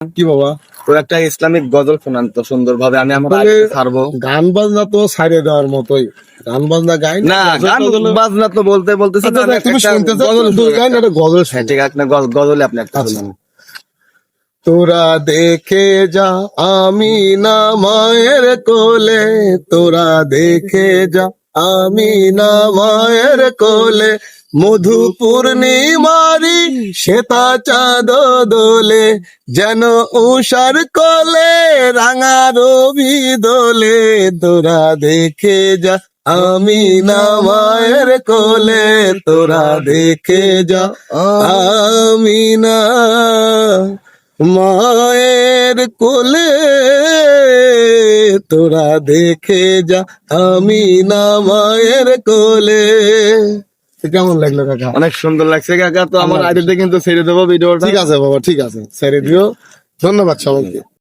কি বাবা? তো একটা ইসলামিক গজল শোনান তো সুন্দর ভাবে, আমি আমার আসলে ছাড়বো। গান বাজনা তো ছাড়িয়ে দেওয়ার মতোই, গান বাজনা গাই না, গান বাজনা তো বলতে বলতেছি না, আমি তুমি একটা শুনতে চাচ্ছ গজল দুই শোনান গান, একটা। একটা গজল হ্যাঁ শুনি। ঠিক আছে, গজলে আপনি একটা আচ্ছা। শুনুন। তোরা দেখে যা আমি না মায়ের কোলে, তোরা দেখে যা আমি না মায়ের কোলে, মধু পূর্ণিমারি শ্বেতা চাঁদ দোলে, যেন উষার কোলে রাঙা রবি দোলে, তোরা দেখে যা আমি না মায়ের কোলে, তোরা দেখে যা আমি না মায়ের কোলে, তোরা দেখে যা আমি না মায়ের কোলে। কেমন লাগলো কাকা? অনেক সুন্দর লাগছে কাকা। তো আমার আইডিতে কিন্তু ছেড়ে দেবো ভিডিওটা। ঠিক আছে বাবা, ঠিক আছে, ছেড়ে দিও। ধন্যবাদ সবাইকে।